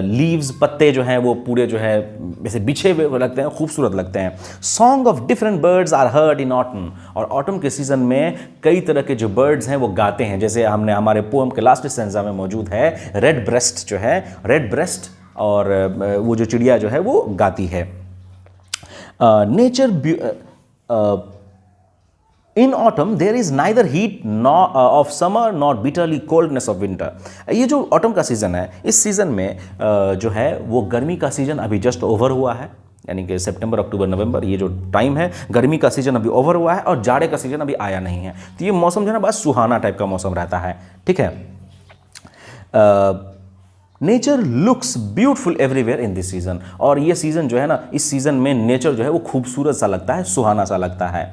लीव्स पत्ते जो हैं वो पूरे जो है वैसे बिछे हुए लगते हैं, खूबसूरत लगते हैं। Song of different birds are heard in autumn, और ऑटम के सीज़न में कई तरह के जो बर्ड्स हैं वो गाते हैं, जैसे हमने हमारे पोएम के लास्ट स्टेंजा में मौजूद है रेड ब्रेस्ट जो है, रेड ब्रेस्ट, और वो जो चिड़िया जो है वो गाती है। Nature in autumn there is neither heat of summer not bitterly coldness of winter. ये जो ऑटम का सीज़न है, इस सीज़न में जो है वो गर्मी का सीज़न अभी जस्ट ओवर हुआ है, यानी कि सितंबर अक्टूबर नवंबर ये जो टाइम है, गर्मी का सीज़न अभी ओवर हुआ है और जाड़े का सीज़न अभी आया नहीं है। तो ये मौसम जो है ना बस सुहाना टाइप का मौसम रहता है, ठीक है। Nature looks beautiful everywhere in this season, और ये सीज़न जो है ना, इस सीज़न में नेचर जो है वो खूबसूरत सा लगता है, सुहाना सा लगता है।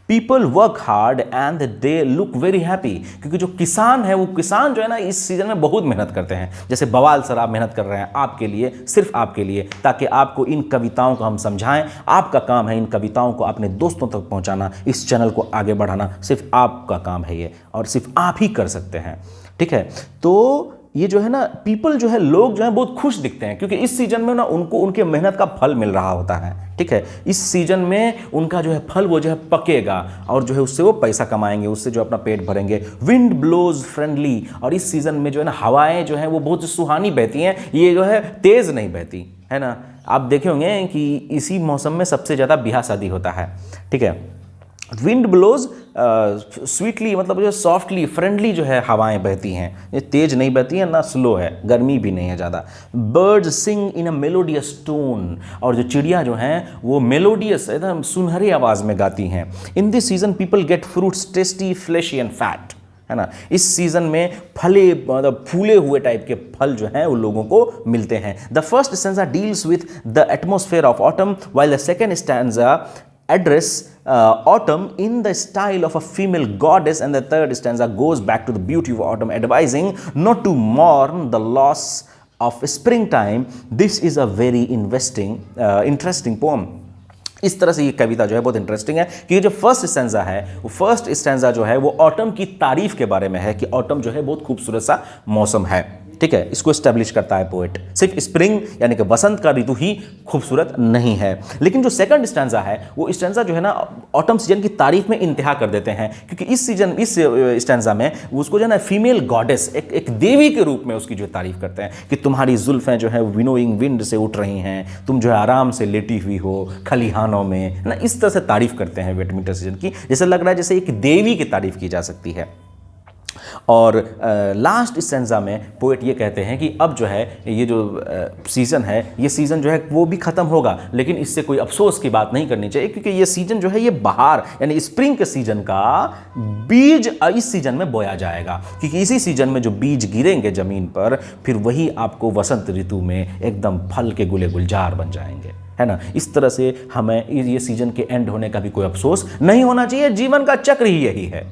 People work hard and they look very happy, क्योंकि जो किसान है वो किसान जो है ना इस सीज़न में बहुत मेहनत करते हैं, जैसे बवाल सर आप मेहनत कर रहे हैं आपके लिए, सिर्फ आपके लिए, ताकि आपको इन कविताओं को हम समझाएं। आपका काम है इन कविताओं को अपने दोस्तों तक पहुंचाना, इस चैनल को आगे बढ़ाना सिर्फ आपका काम है ये, और सिर्फ आप ही कर सकते हैं, ठीक है। तो ये जो है ना पीपल जो है, लोग जो है बहुत खुश दिखते हैं, क्योंकि इस सीजन में ना उनको उनके मेहनत का फल मिल रहा होता है, ठीक है। इस सीजन में उनका जो है फल वो जो है पकेगा, और जो है उससे वो पैसा कमाएंगे, उससे जो अपना पेट भरेंगे। विंड ब्लोज फ्रेंडली, और इस सीजन में जो है ना हवाएं जो हैं वो बहुत सुहानी बहती हैं, ये जो है तेज़ नहीं बहती, है ना। आप देखे होंगे कि इसी मौसम में सबसे ज़्यादा ब्याह शादी होता है, ठीक है। विंड ब्लोज स्वीटली, मतलब जो सॉफ्टली, फ्रेंडली जो है हवाएं बहती हैं, ये तेज नहीं बहती हैं ना स्लो है, गर्मी भी नहीं है ज़्यादा। Birds sing in a melodious tone, और जो चिड़िया जो हैं वो मेलोडियस एकदम सुनहरी आवाज़ में गाती हैं। In this season people get fruits tasty fleshy and fat, है ना। इस सीजन में फले मतलब फूले हुए टाइप के फल जो हैं वो लोगों को मिलते हैं। The first stanza deals with the atmosphere of autumn, while the second stanza address autumn in the style of a female goddess, and the third stanza goes back to the beauty of autumn, advising not to mourn the loss of springtime. This is a very interesting poem. इस तरह से ये कविता जो है बहुत इंटरेस्टिंग है, क्योंकि जो फर्स्ट स्टैंजा है वो फर्स्ट स्टैंजा जो है वो ऑटम की तारीफ के बारे में है कि ऑटम जो है बहुत खूबसूरत सा मौसम है, ठीक है, इसको एस्टेब्लिश करता है पोएट। सिर्फ स्प्रिंग यानी कि बसंत का ऋतु ही खूबसूरत नहीं है। लेकिन जो सेकंड स्टैंजा है वो स्टैंजा जो है ना ऑटम सीजन की तारीफ में इंतहा कर देते हैं, क्योंकि इस स्टैंजा में उसको जो है ना फीमेल गॉडेस, एक देवी के रूप में उसकी जो तारीफ करते हैं कि तुम्हारी जुल्फें जो है विनोइंग विंड से उठ रही हैं, तुम जो है आराम से लेटी हुई हो खलिहानों में ना, इस तरह से तारीफ करते हैं वेट विंटर सीजन की, जैसे लग रहा है जैसे एक देवी की तारीफ की जा सकती है। और लास्ट स्टैंजा में पोएट ये कहते हैं कि अब जो है ये जो सीज़न है, ये सीज़न जो है वो भी ख़त्म होगा, लेकिन इससे कोई अफसोस की बात नहीं करनी चाहिए, क्योंकि ये सीज़न जो है ये बहार यानी स्प्रिंग के सीज़न का बीज इस सीज़न में बोया जाएगा, क्योंकि इसी सीज़न में जो बीज गिरेंगे ज़मीन पर फिर वही आपको वसंत ऋतु में एकदम फल के गुले गुलजार बन जाएंगे, है ना। इस तरह से हमें ये सीज़न के एंड होने का भी कोई अफसोस नहीं होना चाहिए, जीवन का चक्र ही यही है,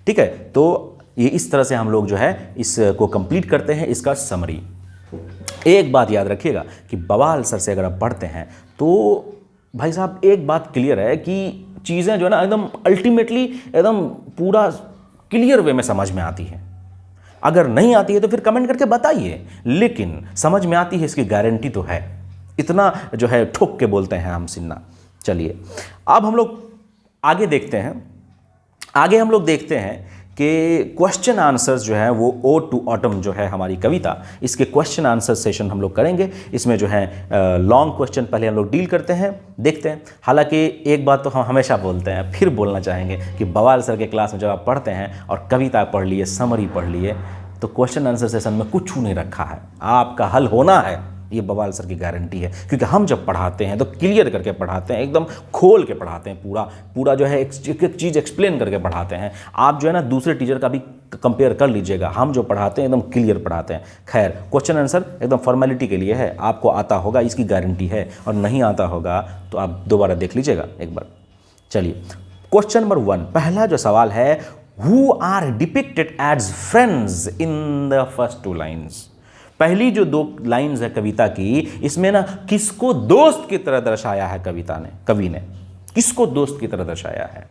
ठीक है। तो ये इस तरह से हम लोग जो है इसको कंप्लीट करते हैं, इसका समरी। एक बात याद रखिएगा कि बवाल सर से अगर आप पढ़ते हैं तो भाई साहब एक बात क्लियर है कि चीज़ें जो है ना एकदम अल्टीमेटली एकदम पूरा क्लियर वे में समझ में आती हैं। अगर नहीं आती है तो फिर कमेंट करके बताइए, लेकिन समझ में आती है इसकी गारंटी तो है, इतना जो है ठोक के बोलते हैं हम सिन्हा। चलिए अब हम लोग आगे देखते हैं कि क्वेश्चन आंसर्स जो है वो ओड टू ऑटम जो है हमारी कविता, इसके क्वेश्चन आंसर सेशन हम लोग करेंगे। इसमें जो है लॉन्ग क्वेश्चन पहले हम लोग डील करते हैं, देखते हैं। हालांकि एक बात तो हम हमेशा बोलते हैं, फिर बोलना चाहेंगे कि बवाल सर के क्लास में जब आप पढ़ते हैं और कविता पढ़ लिए, समरी पढ़ लिए, तो क्वेश्चन आंसर सेशन में कुछ नहीं रखा है, आपका हल होना है, ये बवाल सर की गारंटी है। क्योंकि हम जब पढ़ाते हैं तो क्लियर करके पढ़ाते हैं, एकदम खोल के पढ़ाते हैं, पूरा जो है एक चीज़ एक्सप्लेन करके पढ़ाते हैं। आप जो है ना दूसरे टीचर का भी कंपेयर कर लीजिएगा, हम जो पढ़ाते हैं एकदम क्लियर पढ़ाते हैं। खैर क्वेश्चन आंसर एकदम फॉर्मेलिटी के लिए है, आपको आता होगा इसकी गारंटी है, और नहीं आता होगा तो आप दोबारा देख लीजिएगा एक बार। चलिए क्वेश्चन नंबर 1, पहला जो सवाल है, who are depicted as friends in the first 2 lines. पहली जो 2 लाइन्स है कविता की, इसमें ना किसको दोस्त की तरह दर्शाया है कवि ने किसको दोस्त की तरह दर्शाया है।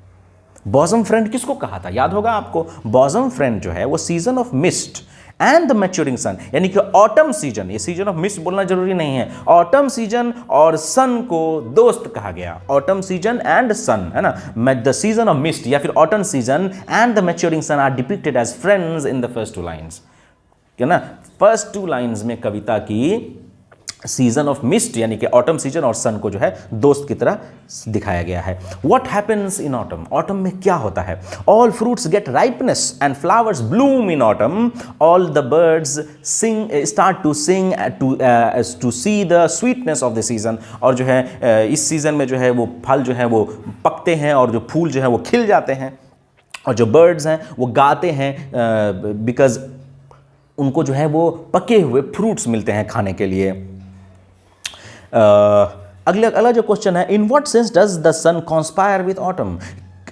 बॉजम फ्रेंड किसको कहा था, याद होगा आपको। बॉजम फ्रेंड जो है वो season of mist and the maturing sun, यानी कि ऑटम सीजन, ये सीजन ऑफ मिस्ट बोलना जरूरी नहीं है, ऑटम सीजन और सन को दोस्त कहा गया। ऑटम सीजन एंड सन, है ना, द सीजन ऑफ मिस्ट या फिर autumn season and the maturing sun are depicted as friends in the first 2 lines, क्या ना। फर्स्ट 2 लाइन्स में कविता की सीजन ऑफ मिस्ट यानी कि ऑटम सीजन और सन को जो है दोस्त की तरह दिखाया गया है। What happens in autumn, autumn में क्या होता है। All fruits get ripeness and flowers bloom in autumn, all the birds start to sing to see the sweetness of the season. और जो है इस सीजन में जो है वो फल जो है वो पकते हैं और जो फूल जो है वो खिल जाते हैं, और जो बर्ड्स हैं वो गाते हैं बिकॉज उनको जो है वो पके हुए फ्रूट्स मिलते हैं खाने के लिए। अगला जो क्वेश्चन है, in what sense does the sun conspire with autumn.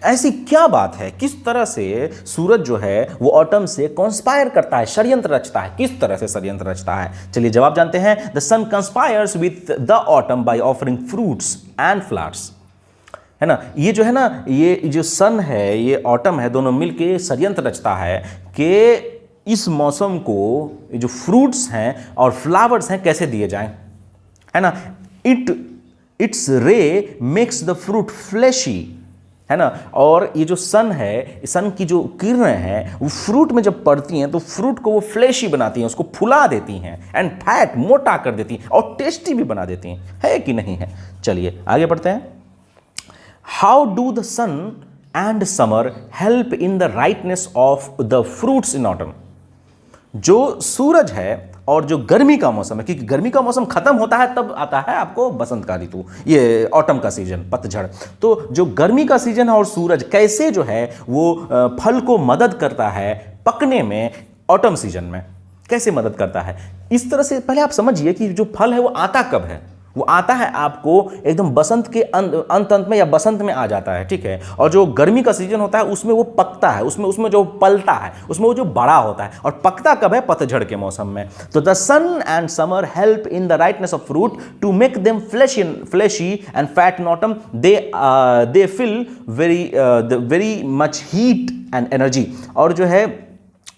ऐसी क्या बात है, किस तरह से सूरज जो है वो ऑटम से कॉन्स्पायर करता है, षड्यंत्र रचता है, किस तरह से षड्यंत्र रचता है। चलिए जवाब जानते हैं। The sun conspires with the autumn by offering fruits and flowers, है ना। ये जो है ना, ये जो सन है ये ऑटम है, दोनों मिलके षड्यंत्र रचता है कि इस मौसम को जो फ्रूट्स हैं और फ्लावर्स हैं कैसे दिए जाएं, है ना। इट्स रे मेक्स द फ्रूट फ्लैशी, है ना। और ये जो सन है, सन की जो किरणें हैं वो फ्रूट में जब पड़ती हैं तो फ्रूट को वो फ्लैशी बनाती हैं, उसको फुला देती हैं, एंड फैट मोटा कर देती हैं और टेस्टी भी बना देती हैं, है कि नहीं है। चलिए आगे बढ़ते हैं। How do the sun and summer help in the ripeness of the fruits in autumn. जो सूरज है और जो गर्मी का मौसम है, क्योंकि गर्मी का मौसम खत्म होता है तब आता है आपको बसंत का ऋतु, ये ऑटम का सीजन, पतझड़। तो जो गर्मी का सीजन है और सूरज कैसे जो है वो फल को मदद करता है पकने में, ऑटम सीजन में कैसे मदद करता है, इस तरह से पहले आप समझिए कि जो फल है वो आता कब है। वो आता है आपको एकदम बसंत के अंत में या बसंत में आ जाता है, ठीक है। और जो गर्मी का सीजन होता है उसमें वो पकता है, उसमें जो पलता है, उसमें वो जो बड़ा होता है, और पकता कब है, पतझड़ के मौसम में। तो the sun and summer help in the ripeness of fruit to make them fleshy and fat in autumn, they feel very much heat and energy. और जो है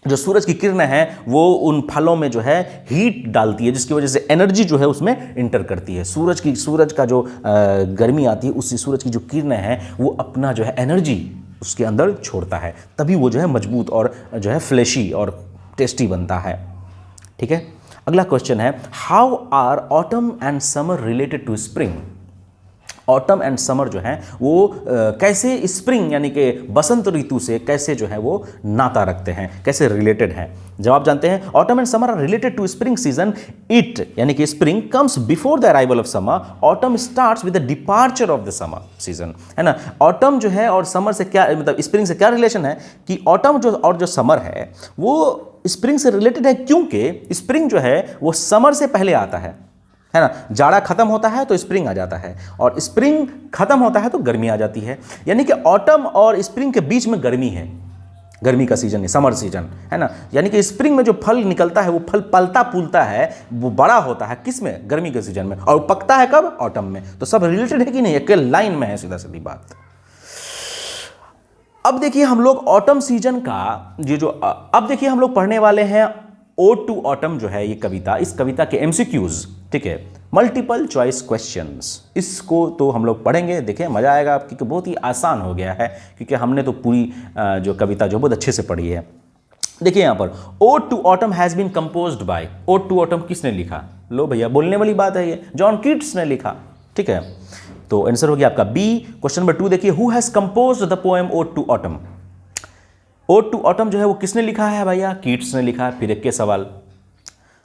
जो सूरज की किरणें हैं वो उन फलों में जो है हीट डालती है, जिसकी वजह से एनर्जी जो है उसमें इंटर करती है। सूरज का जो गर्मी आती है, उससे सूरज की जो किरणें हैं वो अपना जो है एनर्जी उसके अंदर छोड़ता है, तभी वो जो है मजबूत और जो है फ्लैशी और टेस्टी बनता है। ठीक है, अगला क्वेश्चन है, how are autumn and summer related to spring? Autumn and summer जो है वो कैसे स्प्रिंग यानी कि बसंत ऋतु से कैसे जो है वो नाता रखते हैं, कैसे रिलेटेड हैं? जवाब जानते हैं, autumn and summer are related to spring season. It यानी कि spring comes before the arrival of summer, autumn starts with the departure of the summer season, है ना। ऑटम जो है और समर से क्या मतलब स्प्रिंग से क्या रिलेशन है कि ऑटम जो और जो समर है वो स्प्रिंग से रिलेटेड है, क्योंकि स्प्रिंग जो है वो समर से पहले आता है ना। जाड़ा खत्म होता है तो स्प्रिंग आ जाता है, और स्प्रिंग खत्म होता है तो गर्मी आ जाती है, यानी कि ऑटम और स्प्रिंग के बीच में गर्मी है, गर्मी का सीजन है, समर सीजन, है ना। यानी कि स्प्रिंग में जो फल निकलता है वो फल पलता फूलता है, वो बड़ा होता है किस में? गर्मी के सीजन में, और पकता है कब? ऑटम में। तो सब रिलेटेड है कि नहीं? एक लाइन में है, सीधा सीधी बात। अब देखिए हम लोग ऑटम सीजन का ये जो अब देखिए हम लोग पढ़ने वाले हैं ओड टू ऑटम जो है ये कविता, इस कविता के एमसीक्यूज, ठीक है, मल्टीपल चॉइस क्वेश्चंस, इसको तो हम लोग पढ़ेंगे। देखिए मजा आएगा, क्योंकि बहुत ही आसान हो गया है, क्योंकि हमने तो पूरी जो कविता जो बहुत अच्छे से पढ़ी है। देखिए यहाँ पर, ode to autumn has been composed by, ode to autumn किसने लिखा? लो भैया बोलने वाली बात है ये, जॉन कीट्स ने लिखा। ठीक है, तो आंसर हो गया आपका बी। क्वेश्चन नंबर 2 देखिए, who has composed the poem ode to autumn? Ode to autumn जो है वो किसने लिखा है भैया? कीट्स ने लिखा है। फिर एक के सवाल।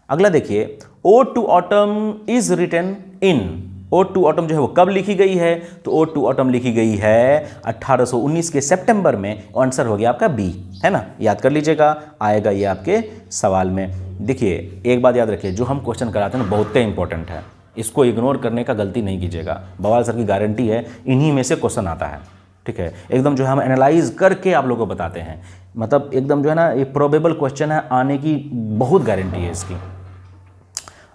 अगला देखिए, ode to autumn is written in, ode to autumn जो है वो कब लिखी गई है? तो ओड टू ऑटम लिखी गई है 1819 के सितंबर में। आंसर हो गया आपका बी, है ना, याद कर लीजिएगा, आएगा ये आपके सवाल में। देखिए एक बात याद रखिए, जो हम क्वेश्चन कराते हैं ना बहुत इंपॉर्टेंट है, इसको इग्नोर करने का गलती नहीं कीजिएगा। बवाल सर की गारंटी है इन्हीं में से क्वेश्चन आता है। ठीक है, एकदम जो है हम एनालाइज करके आप लोगों को बताते हैं, मतलब एकदम जो है ना ये प्रोबेबल क्वेश्चन है, आने की बहुत गारंटी है इसकी।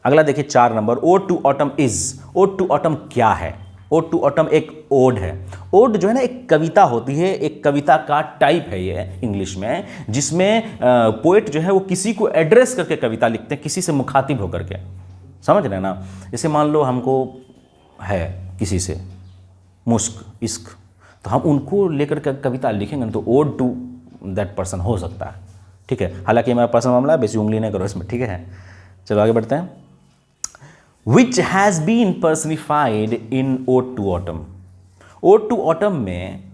अगला देखिए 4 number, ode to autumn is, ode to autumn क्या है? ओड टू ऑटम एक ओड है। ओड जो है ना एक कविता होती है, एक कविता का टाइप है ये इंग्लिश में, जिसमें पोएट जो है वो किसी को एड्रेस करके कविता लिखते हैं, किसी से मुखातिब होकर के, समझ रहे हैं ना। जैसे मान लो हमको है किसी से मुश्क इश्क, तो हम उनको लेकर के कविता लिखेंगे तो ओड टू दैट पर्सन हो सकता है। ठीक है, हालांकि मेरा पर्सनल मामला है, बेसी उंगली नहीं करो इसमें। ठीक है, चलो आगे बढ़ते हैं। Which has been personified in ode to autumn, ode to autumn में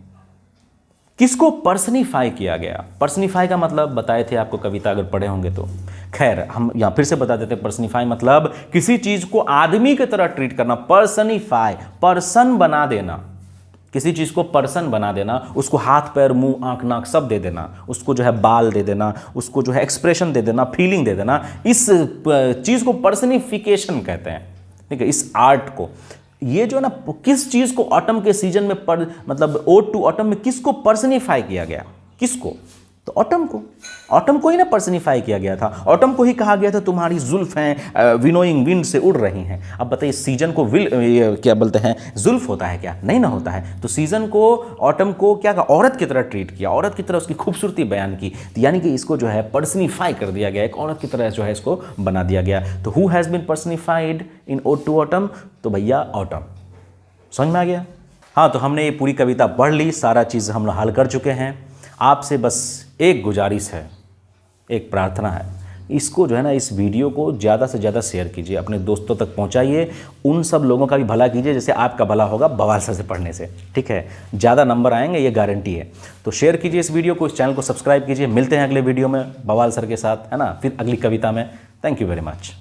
किसको पर्सनिफाई किया गया? पर्सनिफाई का मतलब बताए थे आपको, कविता अगर पढ़े होंगे तो। खैर हम यहाँ फिर से बता देते, पर्सनिफाई मतलब किसी चीज को आदमी की तरह ट्रीट करना। पर्सनिफाई, पर्सन बना देना, किसी चीज को पर्सन बना देना, उसको हाथ पैर मुंह आंख नाक सब दे देना, उसको जो है बाल दे देना, उसको जो है एक्सप्रेशन दे देना, फीलिंग दे देना, इस चीज को पर्सनिफिकेशन कहते हैं। ठीक है, इस आर्ट को, ये जो ना किस चीज को ऑटम के सीजन में मतलब ओड टू ऑटम में किसको पर्सनिफाई किया गया? किसको? तो ऑटम को, ऑटम को ही ना पर्सनिफाई किया गया था। ऑटम को ही कहा गया था तुम्हारी जुल्फ हैं विनोइंग विंड से उड़ रही हैं। अब बताइए सीजन को क्या बोलते हैं, जुल्फ होता है क्या? नहीं ना होता है। तो सीजन को, ऑटम को क्या कहा? औरत की तरह ट्रीट किया, औरत की तरह उसकी खूबसूरती बयान की, तो यानी कि इसको जो है पर्सनिफाई कर दिया गया, एक औरत की तरह जो है इसको बना दिया गया। तो who has been personified in ode to autumn? तो भैया ऑटम। समझ में आ गया? हाँ, तो हमने ये पूरी कविता पढ़ ली, सारा चीज़ हम हल कर चुके हैं। आपसे बस एक गुजारिश है, एक प्रार्थना है, इसको जो है ना, इस वीडियो को ज़्यादा से ज़्यादा शेयर कीजिए, अपने दोस्तों तक पहुंचाइए, उन सब लोगों का भी भला कीजिए जैसे आपका भला होगा बवाल सर से पढ़ने से। ठीक है, ज़्यादा नंबर आएंगे ये गारंटी है। तो शेयर कीजिए इस वीडियो को, इस चैनल को सब्सक्राइब कीजिए। मिलते हैं अगले वीडियो में बवाल सर के साथ, है ना, फिर अगली कविता में। Thank you very much.